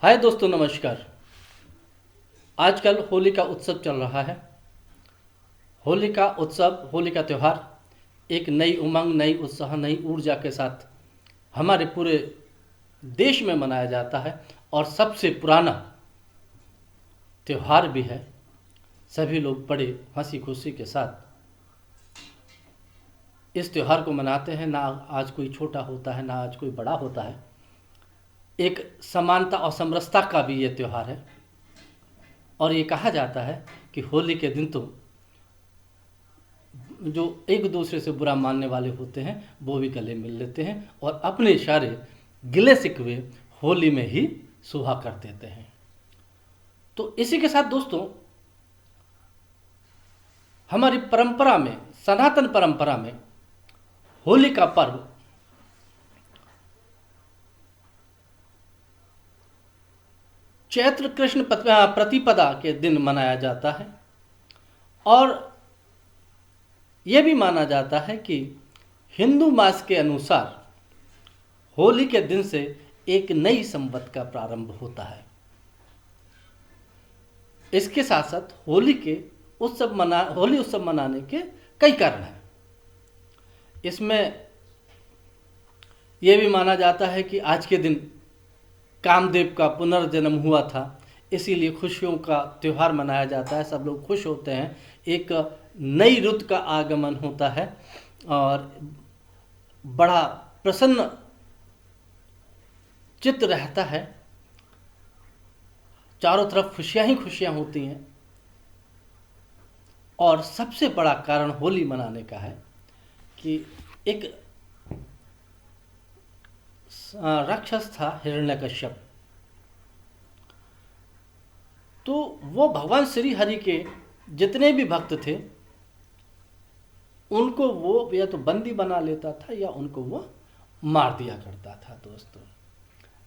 हाय दोस्तों, नमस्कार। आजकल होली का उत्सव चल रहा है। होली का उत्सव, होली का त्यौहार एक नई उमंग, नई उत्साह, नई ऊर्जा के साथ हमारे पूरे देश में मनाया जाता है और सबसे पुराना त्यौहार भी है। सभी लोग बड़े हंसी खुशी के साथ इस त्यौहार को मनाते हैं। ना आज कोई छोटा होता है, ना आज कोई बड़ा होता है। एक समानता और समरसता का भी ये त्यौहार है। और ये कहा जाता है कि होली के दिन तो जो एक दूसरे से बुरा मानने वाले होते हैं वो भी गले मिल लेते हैं और अपने सारे गिले शिकवे होली में ही सुहा कर देते हैं। तो इसी के साथ दोस्तों, हमारी परंपरा में, सनातन परंपरा में होली का पर्व चैत्र कृष्ण प्रतिपदा के दिन मनाया जाता है। और यह भी माना जाता है कि हिंदू मास के अनुसार होली के दिन से एक नई संवत का प्रारंभ होता है। इसके साथ साथ होली उत्सव मनाने के कई कारण हैं। इसमें यह भी माना जाता है कि आज के दिन कामदेव का पुनर्जन्म हुआ था, इसीलिए खुशियों का त्यौहार मनाया जाता है। सब लोग खुश होते हैं, एक नई रुत का आगमन होता है और बड़ा प्रसन्न चित्त रहता है। चारों तरफ खुशियां ही खुशियां होती हैं। और सबसे बड़ा कारण होली मनाने का है कि एक राक्षस था हिरण्यकश्यप। तो वो भगवान श्री हरि के जितने भी भक्त थे उनको वो या तो बंदी बना लेता था या उनको वो मार दिया करता था। दोस्तों,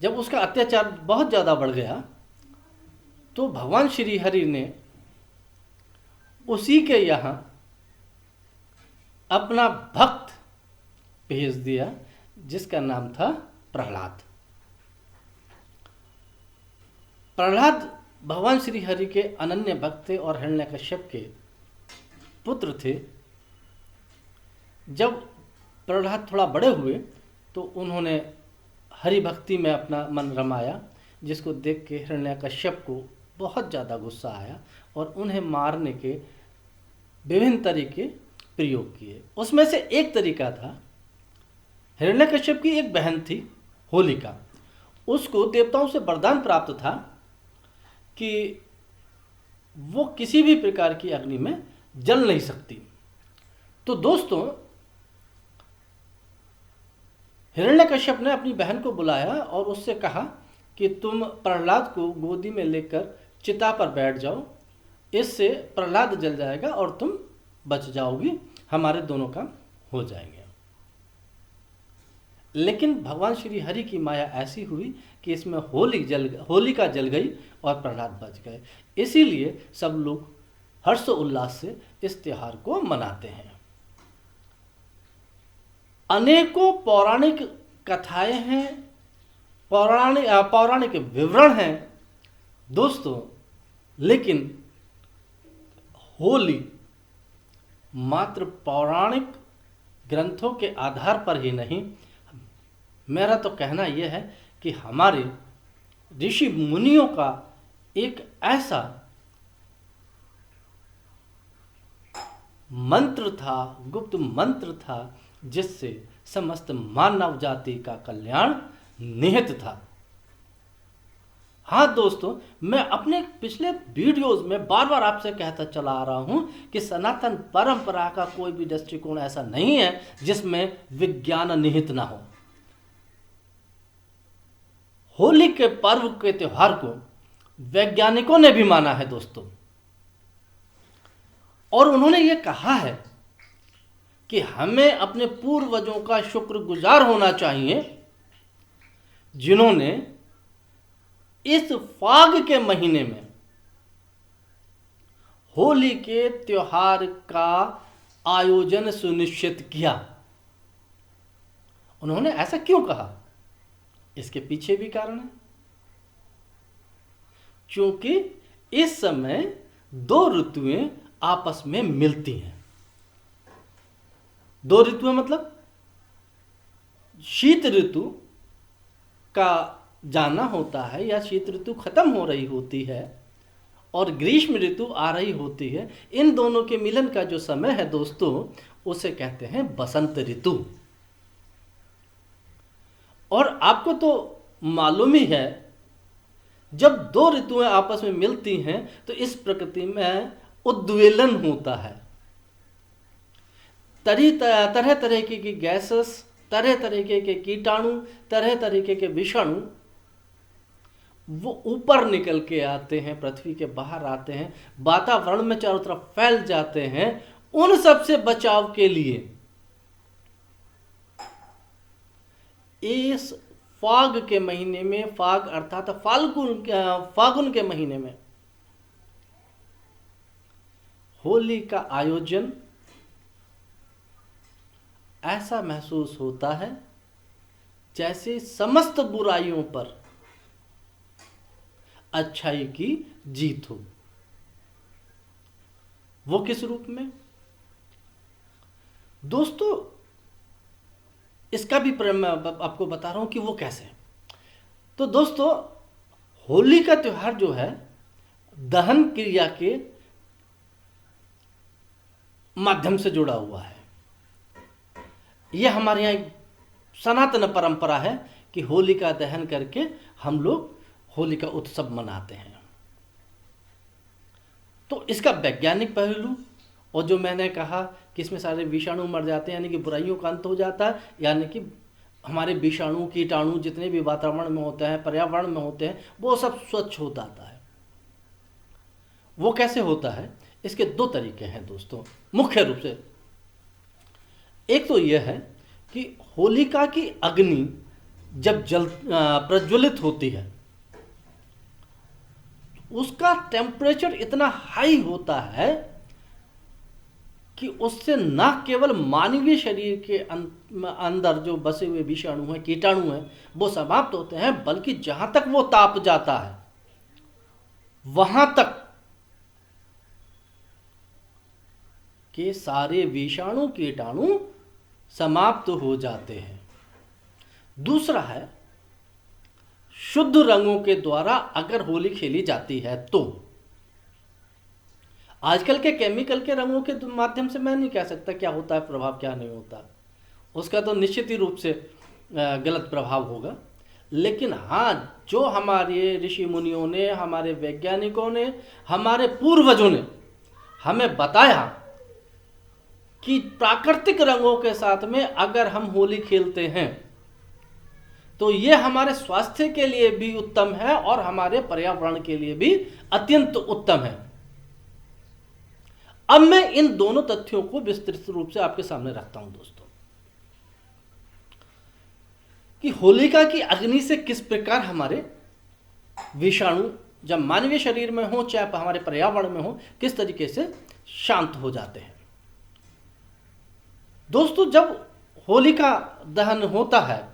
जब उसका अत्याचार बहुत ज़्यादा बढ़ गया तो भगवान श्री हरि ने उसी के यहाँ अपना भक्त भेज दिया जिसका नाम था प्रहलाद। प्रहलाद भगवान श्री हरि के अनन्य भक्त थे और हिरण्यकश्यप के पुत्र थे। जब प्रहलाद थोड़ा बड़े हुए तो उन्होंने हरि भक्ति में अपना मन रमाया, जिसको देख के हिरण्यकश्यप को बहुत ज़्यादा गुस्सा आया और उन्हें मारने के विभिन्न तरीके प्रयोग किए। उसमें से एक तरीका था, हिरण्यकश्यप की एक बहन थी होलिका। उसको देवताओं से वरदान प्राप्त था कि वो किसी भी प्रकार की अग्नि में जल नहीं सकती। तो दोस्तों, हिरण्यकश्यप ने अपनी बहन को बुलाया और उससे कहा कि तुम प्रहलाद को गोदी में लेकर चिता पर बैठ जाओ, इससे प्रहलाद जल जाएगा और तुम बच जाओगी, हमारे दोनों काम हो जाएंगे। लेकिन भगवान श्री हरि की माया ऐसी हुई कि इसमें होलिका जल गई और प्रहलाद बच गए। इसीलिए सब लोग हर्षोल्लास से इस त्यौहार को मनाते हैं। अनेकों पौराणिक कथाएं हैं, पौराणिक विवरण हैं दोस्तों, लेकिन होली मात्र पौराणिक ग्रंथों के आधार पर ही नहीं, मेरा तो कहना यह है कि हमारे ऋषि मुनियों का एक ऐसा मंत्र था, गुप्त मंत्र था, जिससे समस्त मानव जाति का कल्याण निहित था। हाँ दोस्तों, मैं अपने पिछले वीडियोस में बार बार आपसे कहता चला आ रहा हूं कि सनातन परंपरा का कोई भी दृष्टिकोण ऐसा नहीं है जिसमें विज्ञान निहित ना हो। होली के पर्व के त्यौहार को वैज्ञानिकों ने भी माना है दोस्तों, और उन्होंने ये कहा है कि हमें अपने पूर्वजों का शुक्रगुजार होना चाहिए जिन्होंने इस फाग के महीने में होली के त्योहार का आयोजन सुनिश्चित किया। उन्होंने ऐसा क्यों कहा, इसके पीछे भी कारण है। क्योंकि इस समय दो ऋतुएं आपस में मिलती हैं। दो ऋतुएं मतलब शीत ऋतु का जाना होता है या शीत ऋतु खत्म हो रही होती है और ग्रीष्म ऋतु आ रही होती है। इन दोनों के मिलन का जो समय है दोस्तों, उसे कहते हैं बसंत ऋतु। और आपको तो मालूम ही है, जब दो ऋतुएं आपस में मिलती हैं तो इस प्रकृति में उद्वेलन होता है। तरह तरह की गैसेस, तरह तरीके के कीटाणु, तरह तरीके के विषाणु वो ऊपर निकल के आते हैं, पृथ्वी के बाहर आते हैं, वातावरण में चारों तरफ फैल जाते हैं। उन सब से बचाव के लिए इस फाग के महीने में, फाग अर्थात फागुन के महीने में होली का आयोजन ऐसा महसूस होता है जैसे समस्त बुराइयों पर अच्छाई की जीत हो। वो किस रूप में दोस्तों, इसका भी मैं आपको बता रहा हूं कि वो कैसे। तो दोस्तों, होली का त्योहार जो है दहन क्रिया के माध्यम से जुड़ा हुआ है। यह हमारे यहाँ एक सनातन परंपरा है कि होली का दहन करके हम लोग होली का उत्सव मनाते हैं। तो इसका वैज्ञानिक पहलू, और जो मैंने कहा कि इसमें सारे विषाणु मर जाते हैं, यानी कि बुराइयों का अंत हो जाता है, यानी कि हमारे विषाणु कीटाणु जितने भी वातावरण में होते हैं, पर्यावरण में होते हैं, वो सब स्वच्छ हो जाता है। वो कैसे होता है? इसके दो तरीके हैं दोस्तों मुख्य रूप से। एक तो यह है कि होलिका की अग्नि जब प्रज्वलित होती है, उसका टेम्परेचर इतना हाई होता है कि उससे न केवल मानवीय शरीर के अंदर जो बसे हुए विषाणु हैं, कीटाणु हैं, वो समाप्त होते हैं, बल्कि जहां तक वो ताप जाता है वहां तक के सारे विषाणु कीटाणु समाप्त हो जाते हैं। दूसरा है, शुद्ध रंगों के द्वारा अगर होली खेली जाती है तो आजकल के केमिकल के रंगों के माध्यम से मैं नहीं कह सकता क्या होता है प्रभाव, क्या नहीं होता, उसका तो निश्चित ही रूप से गलत प्रभाव होगा। लेकिन हाँ, जो हमारे ऋषि मुनियों ने, हमारे वैज्ञानिकों ने, हमारे पूर्वजों ने हमें बताया कि प्राकृतिक रंगों के साथ में अगर हम होली खेलते हैं तो ये हमारे स्वास्थ्य के लिए भी उत्तम है और हमारे पर्यावरण के लिए भी अत्यंत उत्तम है। अब मैं इन दोनों तथ्यों को विस्तृत रूप से आपके सामने रखता हूं दोस्तों, कि होलिका की अग्नि से किस प्रकार हमारे विषाणु जब मानवीय शरीर में हो चाहे हमारे पर्यावरण में हो, किस तरीके से शांत हो जाते हैं। दोस्तों, जब होलिका दहन होता है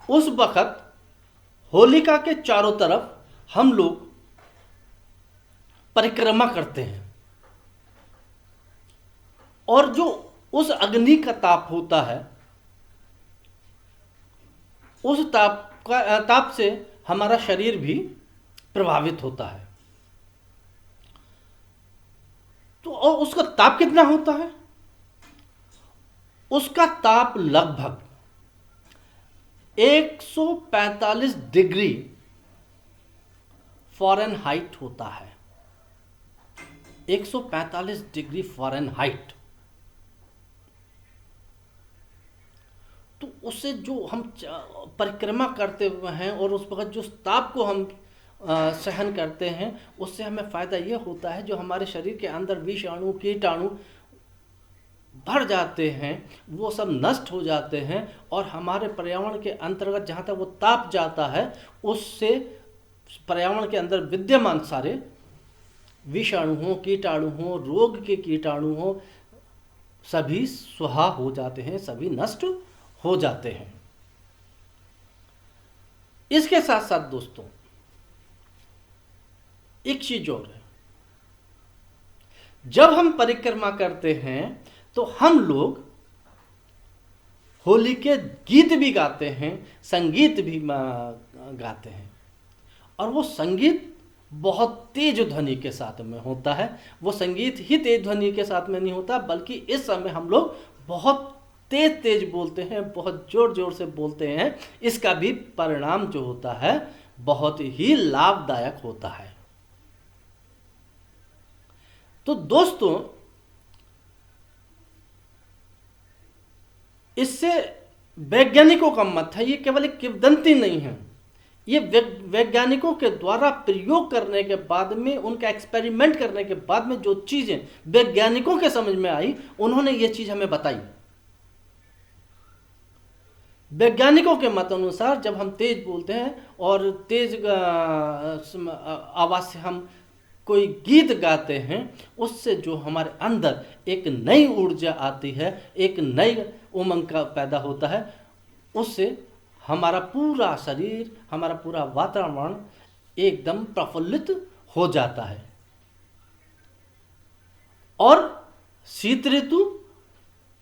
उस वक्त होलिका के चारों तरफ हम लोग परिक्रमा करते हैं और जो उस अग्नि का ताप होता है, उस ताप से हमारा शरीर भी प्रभावित होता है। तो और उसका ताप कितना होता है? उसका ताप लगभग 145 डिग्री फ़ारेनहाइट होता है। 145 डिग्री फ़ारेनहाइट। तो उससे जो हम परिक्रमा करते हुए हैं और उस वक्त जो ताप को हम सहन करते हैं, उससे हमें फ़ायदा ये होता है जो हमारे शरीर के अंदर विषाणु कीटाणु भर जाते हैं वो सब नष्ट हो जाते हैं और हमारे पर्यावरण के अंतर्गत जहाँ तक वो ताप जाता है उससे पर्यावरण के अंदर विद्यमान सारे विषाणु हो, कीटाणु हो, रोग के कीटाणु हो, सभी स्वाहा हो जाते हैं, सभी नष्ट हो जाते हैं। इसके साथ साथ दोस्तों, एक चीज और है, जब हम परिक्रमा करते हैं तो हम लोग होली के गीत भी गाते हैं, संगीत भी गाते हैं, और वो संगीत बहुत तेज ध्वनि के साथ में होता है। वो संगीत ही तेज ध्वनि के साथ में नहीं होता, बल्कि इस समय हम लोग बहुत तेज तेज बोलते हैं, बहुत जोर जोर से बोलते हैं। इसका भी परिणाम जो होता है बहुत ही लाभदायक होता है। तो दोस्तों, इससे वैज्ञानिकों का मत है, ये केवल एक किंवदंती नहीं है, ये वैज्ञानिकों के द्वारा प्रयोग करने के बाद में, उनका एक्सपेरिमेंट करने के बाद में जो चीजें वैज्ञानिकों के समझ में आई, उन्होंने ये चीज हमें बताई। वैज्ञानिकों के मत अनुसार जब हम तेज बोलते हैं और तेज आवाज से हम कोई गीत गाते हैं, उससे जो हमारे अंदर एक नई ऊर्जा आती है, एक नई उमंग का पैदा होता है, उससे हमारा पूरा शरीर, हमारा पूरा वातावरण एकदम प्रफुल्लित हो जाता है। और शीत ऋतु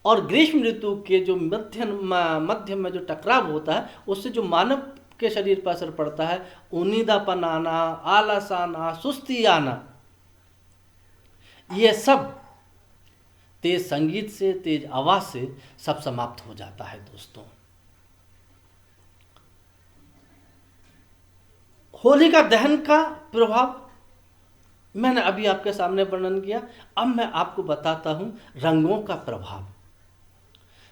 और ग्रीष्म ऋतु के जो मध्य में जो टकराव होता है, उससे जो मानव के शरीर पर असर पड़ता है, उनीदापन आना, आलस आना, सुस्ती आना, ये सब तेज संगीत से, तेज आवाज से सब समाप्त हो जाता है। दोस्तों, होलिका दहन का प्रभाव मैंने अभी आपके सामने वर्णन किया। अब मैं आपको बताता हूं रंगों का प्रभाव।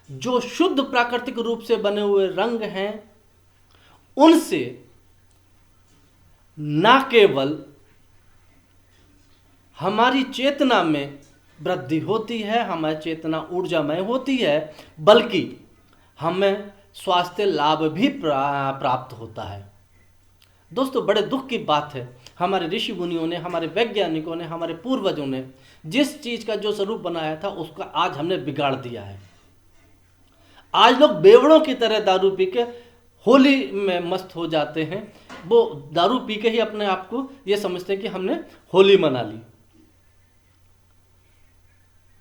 जो शुद्ध प्राकृतिक रूप से बने हुए रंग हैं, उनसे ना केवल हमारी चेतना में वृद्धि होती है, हमारी चेतना ऊर्जामय होती है, बल्कि हमें स्वास्थ्य लाभ भी प्राप्त होता है। दोस्तों, बड़े दुख की बात है, हमारे ऋषि मुनियों ने, हमारे वैज्ञानिकों ने, हमारे पूर्वजों ने जिस चीज का जो स्वरूप बनाया था, उसका आज हमने बिगाड़ दिया है। आज लोग बेवड़ों की तरह दारू पी के होली में मस्त हो जाते हैं। वो दारू पी के ही अपने आप को ये समझते हैं कि हमने होली मना ली।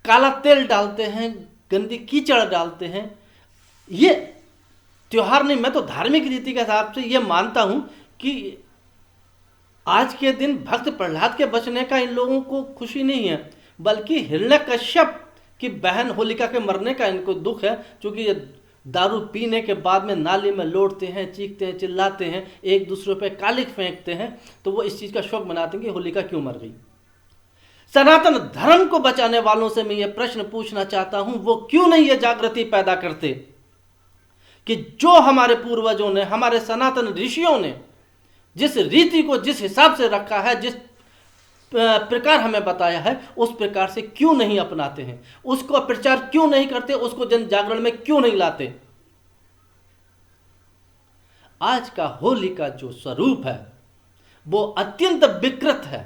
काला तेल डालते हैं, गंदी कीचड़ डालते हैं। ये त्योहार नहीं, मैं तो धार्मिक रीति के हिसाब से ये मानता हूं कि आज के दिन भक्त प्रहलाद के बचने का इन लोगों को खुशी नहीं है, बल्कि हिरण्यकश्यप की बहन होलिका के मरने का इनको दुख है। क्योंकि ये दारू पीने के बाद में नाली में लौटते हैं, चीखते हैं, चिल्लाते हैं, एक दूसरे पे कालिक फेंकते हैं, तो वो इस चीज का शौक मनाते हैं कि होलिका क्यों मर गई। सनातन धर्म को बचाने वालों से मैं ये प्रश्न पूछना चाहता हूं, वो क्यों नहीं ये जागृति पैदा करते कि जो हमारे पूर्वजों ने, हमारे सनातन ऋषियों ने जिस रीति को, जिस हिसाब से रखा है, जिस प्रकार हमें बताया है, उस प्रकार से क्यों नहीं अपनाते हैं, उसको प्रचार क्यों नहीं करते, उसको जन जागरण में क्यों नहीं लाते। आज का होली का जो स्वरूप है वो अत्यंत विकृत है।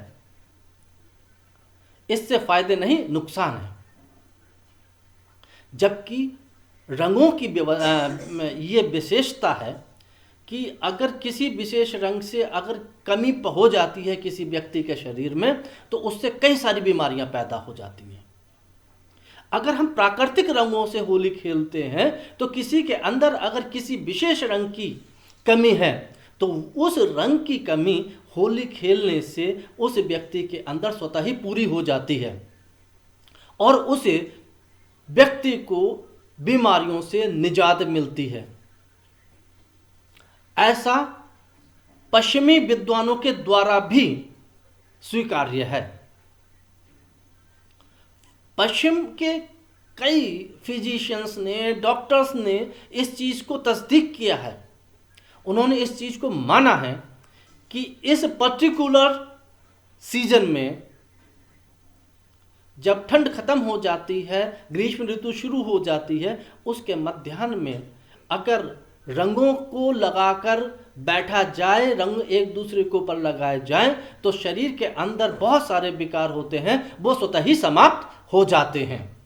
इससे फायदे नहीं, नुकसान है। जबकि रंगों की ये विशेषता है कि अगर किसी विशेष रंग से अगर कमी हो जाती है किसी व्यक्ति के शरीर में, तो उससे कई सारी बीमारियां पैदा हो जाती हैं। अगर हम प्राकृतिक रंगों से होली खेलते हैं, तो किसी के अंदर अगर किसी विशेष रंग की कमी है, तो उस रंग की कमी होली खेलने से उस व्यक्ति के अंदर स्वतः ही पूरी हो जाती है और उसे व्यक्ति को बीमारियों से निजात मिलती है। ऐसा पश्चिमी विद्वानों के द्वारा भी स्वीकार्य है। पश्चिम के कई फिजिशियंस ने, डॉक्टर्स ने इस चीज को तस्दीक किया है। उन्होंने इस चीज को माना है कि इस पर्टिकुलर सीजन में जब ठंड खत्म हो जाती है, ग्रीष्म ऋतु शुरू हो जाती है, उसके मध्याह्न में अगर रंगों को लगाकर बैठा जाए, रंग एक दूसरे के ऊपर लगाए जाएं, तो शरीर के अंदर बहुत सारे विकार होते हैं, वो स्वतः ही समाप्त हो जाते हैं।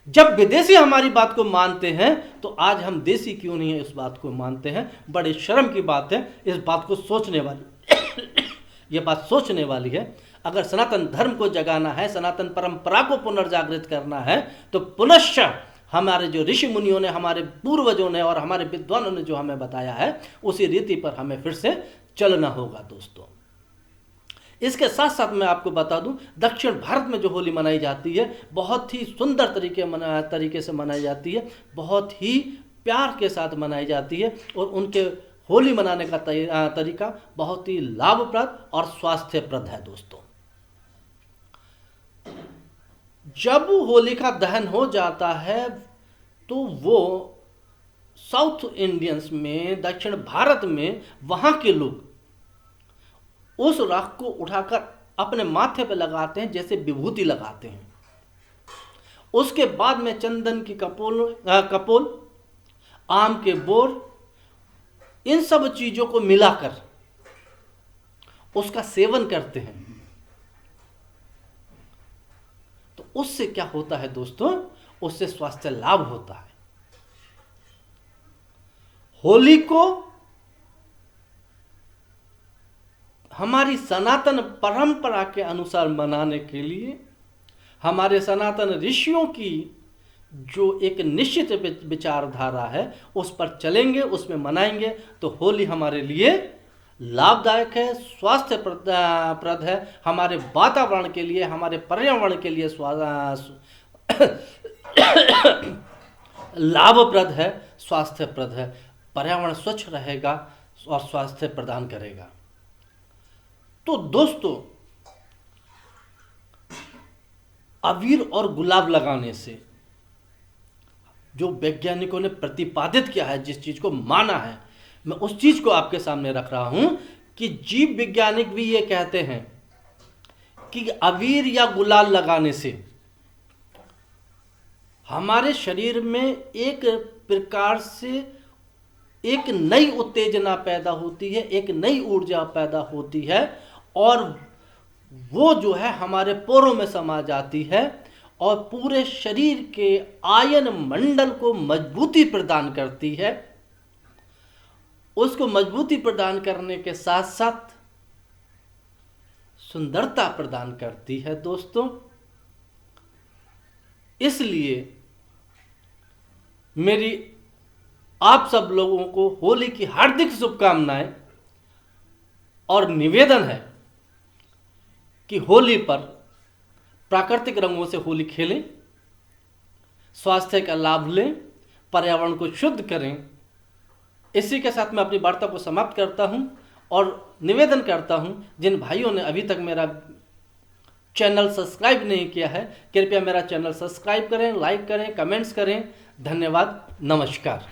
जब विदेशी हमारी बात को मानते हैं, तो आज हम देसी क्यों नहीं है इस बात को मानते हैं। बड़े शर्म की बात है इस बात को सोचने वाली। ये बात सोचने वाली है। अगर सनातन धर्म को जगाना है, सनातन परंपरा को पुनर्जागृत करना है, तो पुनश्च हमारे जो ऋषि मुनियों ने, हमारे पूर्वजों ने और हमारे विद्वानों ने जो हमें बताया है, उसी रीति पर हमें फिर से चलना होगा दोस्तों। इसके साथ साथ मैं आपको बता दूं, दक्षिण भारत में जो होली मनाई जाती है बहुत ही सुंदर तरीके से मनाई जाती है, बहुत ही प्यार के साथ मनाई जाती है, और उनके होली मनाने का तरीका बहुत ही लाभप्रद और स्वास्थ्यप्रद है दोस्तों। जब होलिका दहन हो जाता है तो वो साउथ इंडियंस में, दक्षिण भारत में, वहाँ के लोग उस राख को उठाकर अपने माथे पे लगाते हैं, जैसे विभूति लगाते हैं। उसके बाद में चंदन की कपोल, आम के बोर, इन सब चीजों को मिलाकर उसका सेवन करते हैं। तो उससे क्या होता है दोस्तों? उससे स्वास्थ्य लाभ होता है। होली को हमारी सनातन परंपरा के अनुसार मनाने के लिए हमारे सनातन ऋषियों की जो एक निश्चित विचारधारा है उस पर चलेंगे, उसमें मनाएंगे, तो होली हमारे लिए लाभदायक है, स्वास्थ्यप्रद है, हमारे वातावरण के लिए, हमारे पर्यावरण के लिए लाभप्रद है, स्वास्थ्यप्रद है। पर्यावरण स्वच्छ रहेगा और स्वास्थ्य प्रदान करेगा। तो दोस्तों, अबीर और गुलाब लगाने से जो वैज्ञानिकों ने प्रतिपादित किया है, जिस चीज को माना है, मैं उस चीज को आपके सामने रख रहा हूं कि जीव वैज्ञानिक भी ये कहते हैं कि अबीर या गुलाल लगाने से हमारे शरीर में एक प्रकार से एक नई उत्तेजना पैदा होती है, एक नई ऊर्जा पैदा होती है, और वो जो है हमारे पोरों में समा जाती है और पूरे शरीर के आयन मंडल को मजबूती प्रदान करती है। उसको मजबूती प्रदान करने के साथ साथ सुंदरता प्रदान करती है दोस्तों। इसलिए मेरी आप सब लोगों को होली की हार्दिक शुभकामनाएं और निवेदन है कि होली पर प्राकृतिक रंगों से होली खेलें, स्वास्थ्य का लाभ लें, पर्यावरण को शुद्ध करें। इसी के साथ मैं अपनी वार्ता को समाप्त करता हूं और निवेदन करता हूं, जिन भाइयों ने अभी तक मेरा चैनल सब्सक्राइब नहीं किया है, कृपया मेरा चैनल सब्सक्राइब करें, लाइक करें, कमेंट्स करें। धन्यवाद, नमस्कार।